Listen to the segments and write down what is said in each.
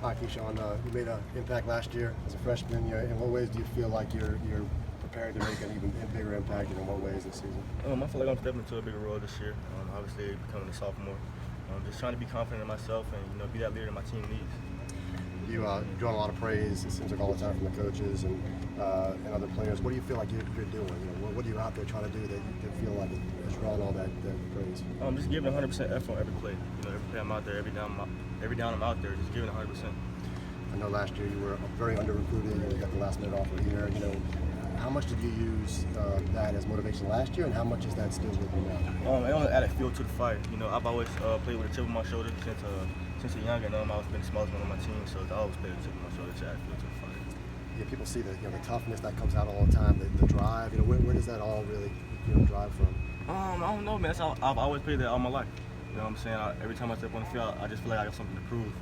Hi, Keyshawn. You made an impact last year as a freshman. In what ways do you feel like you're prepared to make an even bigger impact, and in what ways this season? I feel like I'm stepping into a bigger role this year. Obviously, becoming a sophomore. Just trying to be confident in myself and be that leader my team needs. You've drawn a lot of praise, it seems like all the time, from the coaches and other players. What do you feel like you're doing? What are you out there trying to do that you feel like is drawing all that praise? I'm just giving 100% effort on every play. Every play I'm out there, every down I'm out there, just giving 100%. I know last year you were very under-recruited. You got the last-minute offer here. How much did you use that as motivation last year, and how much is that still with you now? It only added fuel to the fire. I've always played with a chip on my shoulder since a young, and I've always been the smallest one on my team, so I always played with a chip on my shoulder to add fuel to the fire. Yeah, people see the toughness that comes out all the time, the drive. Where does that all really drive from? I don't know, man. I've always played that all my life. You know what I'm saying? Every time I step on the field, I just feel like I got something to prove.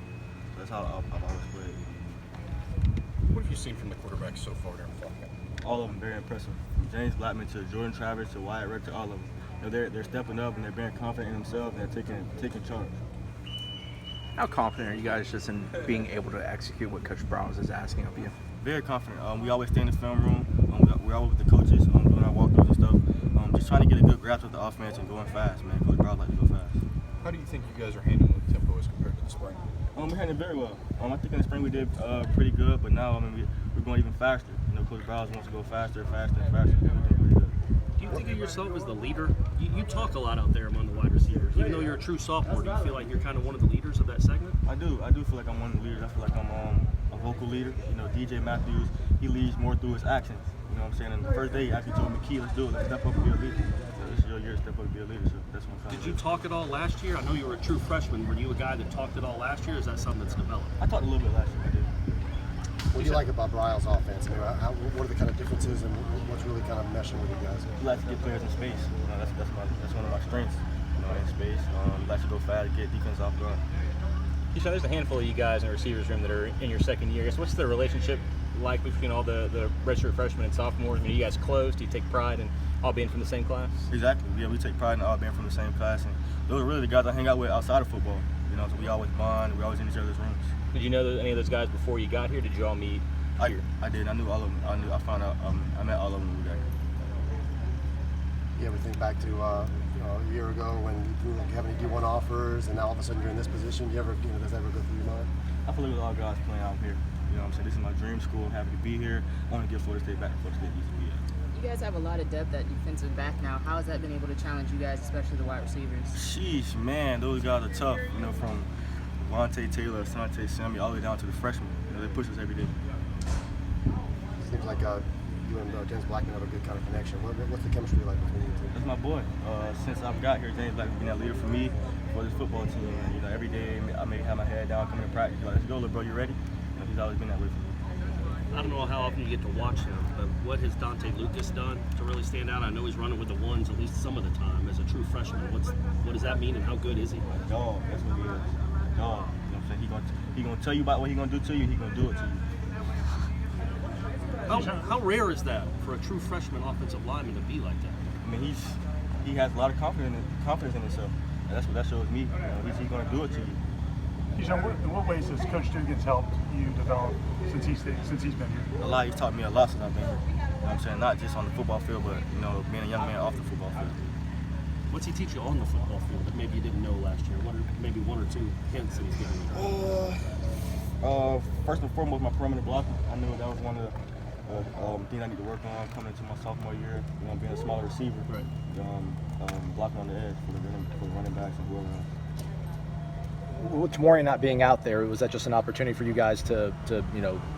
So that's how I've always played. What have you seen from the quarterbacks so far during fall camp? All of them very impressive. From James Blackman to Jordan Travers to Wyatt Rick to all of them. They're stepping up and they're being confident in themselves and they're taking charge. How confident are you guys just in being able to execute what Coach Browns is asking of you? Very confident. We always stay in the film room. We're always with the coaches doing our walkthroughs and stuff. Just trying to get a good grasp of the offense and going fast, man. Coach Browns like to go fast. How do you think you guys are handling the tempo as compared to the spring? We're handling it very well. I think in the spring we did pretty good, but now we're going even faster. Coach Browns wants to go faster, faster, and faster. We're doing pretty good. Do you think of yourself as the leader? You talk a lot out there among the wide receivers. Even though you're a true sophomore, do you feel like you're kind of one of the leaders of that segment? I do feel like I'm one of the leaders. I feel like I'm a vocal leader. DJ Matthews, he leads more through his actions. You know what I'm saying? And the first day he actually told me, Key, let's do it. Let's step up and be a leader. So this is your year to step up and be a leader. So that's what I'm trying to do. Did you talk at all last year? I know you were a true freshman. Were you a guy that talked at all last year, or is that something that's developed? I talked a little bit last year. I did. What do you like about Bryle's offense? What are the kind of differences and what's really kind of meshing with you guys? He likes to get players in space. That's one of my strengths. In space. He likes to go fast, get defense off guard. Keyshawn, there's a handful of you guys in the receivers room that are in your second year. I guess what's the relationship like between all the redshirt freshmen and sophomores? Are you guys close? Do you take pride in all being from the same class? Exactly. Yeah, we take pride in all being from the same class, and those are really the guys I hang out with outside of football. So we always bond. We're always in each other's rooms. Did you know any of those guys before you got here? Did you all meet here? I did. I knew all of them. I found out. I met all of them when we got here. Yeah, we think back to a year ago when you didn't have any D1 offers, and now all of a sudden you're in this position. Does that ever go through your mind? I feel like with all guys playing out here. What I'm saying? This is my dream school. I'm happy to be here. I want to give Florida State back to Florida State used to be at. You guys have a lot of depth at defensive back now. How has that been able to challenge you guys, especially the wide receivers? Sheesh, man, those guys are tough. From Vontae Taylor, Asante Samuel, all the way down to the freshmen. They push us every day. Seems like you and James Blackman have a good kind of connection. What's the chemistry like between you two? That's my boy. Since I've got here, James Blackman's been that leader for me, for this football team. And, every day I may have my head down, coming to practice. Let's go, little bro, you ready? He's always been that way for me. I don't know how often you get to watch him, but what has Dante Lucas done to really stand out? I know he's running with the ones at least some of the time as a true freshman. What does that mean, and how good is he? Dog, that's what he is. Dog. I'm saying? He gonna tell you about what he gonna do to you. He gonna do it to you. How rare is that for a true freshman offensive lineman to be like that? He has a lot of confidence in himself, and that's what that shows me. He's gonna do it to you. Keyshawn, in what ways has Coach Dugan's helped you develop since he's been here? A lot. He's taught me a lot since I've been here. I'm saying? Not just on the football field, but being a young man off the football field. What's he teach you on the football field that maybe you didn't know last year? What are maybe one or two hints that he's given you? First and foremost, my perimeter blocking. I knew that was one of the things I need to work on coming into my sophomore year. Being a smaller receiver, right? Blocking on the edge for the running backs and whoever else. With Tamori not being out there, was that just an opportunity for you guys to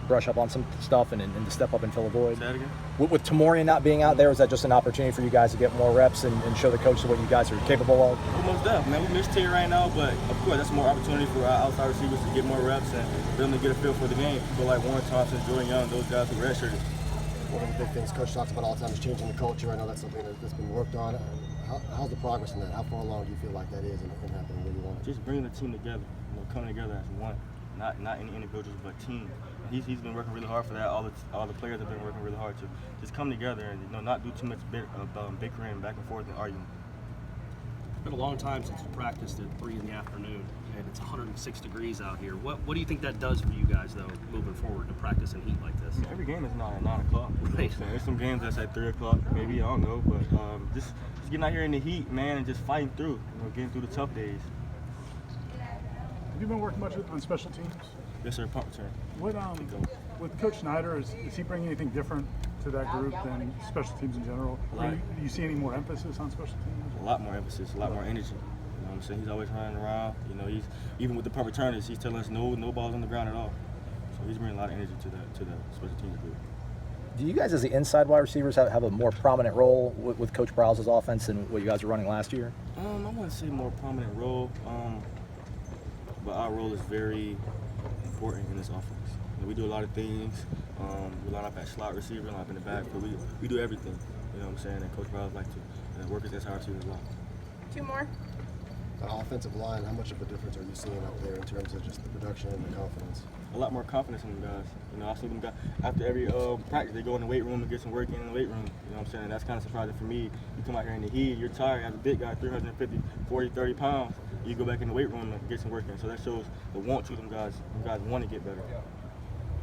brush up on some stuff and to step up and fill a void? Say that again? With Tamori not being out there, was that just an opportunity for you guys to get more reps and show the coaches what you guys are capable of? Almost definitely, man. We missed Terry right now, but of course that's more opportunity for our outside receivers to get more reps and for them to get a feel for the game. People like Warren Thompson, Jordan Young, those guys who redshirted. One of the big things Coach talks about all the time is changing the culture. I know that's something that's been worked on. How's the progress in that? How far along do you feel like that is and happening where you want it? Just bringing the team together, coming together as one, not any individuals, but team. He's been working really hard for that. All the players have been working really hard to just come together and not do too much bickering back and forth and arguing. been a long time since we practiced at 3 in the afternoon, and it's 106 degrees out here. What do you think that does for you guys, though, moving forward to practice in heat like this? I mean, every game is not at 9 o'clock. You know what I'm Right. saying? There's some games that's at 3 o'clock, maybe, I don't know. But just getting out here in the heat, man, and just fighting through, getting through the tough days. Have you been working much on special teams? Yes, sir, punt return. What with Coach Snyder, is he bringing anything different to that group than special teams in general? Right. Do you see any more emphasis on special teams? A lot more emphasis, a lot more energy. You know what I'm saying? He's always running around. He's even with the punt returners, he's telling us no balls on the ground at all. So he's bringing a lot of energy to the special teams group. Do you guys, as the inside wide receivers, have a more prominent role with Coach Browse's offense than what you guys were running last year? I wouldn't say more prominent role, but our role is very important in this offense. We do a lot of things. We line up at slot receiver, line up in the back, but we do everything. You know what I'm saying? And Coach Browse like to work his inside receivers a lot. 2 more. Offensive line, how much of a difference are you seeing up there in terms of just the production and the confidence? A lot more confidence in them guys. I see them guys after every practice, they go in the weight room and get some work in the weight room. You know what I'm saying? And that's kind of surprising for me. You come out here in the heat, you're tired, as a big guy, 350, 40, 30 pounds. You go back in the weight room and get some work in. So that shows the want to them guys. Them guys want to get better.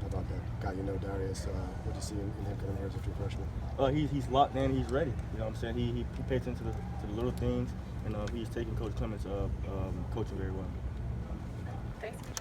How about that guy Darius? What do you see in him coming here as a true freshman? He's locked in. He's ready. You know what I'm saying? He pays attention to the little things, and he's taking Coach Clements' coaching very well. Thanks.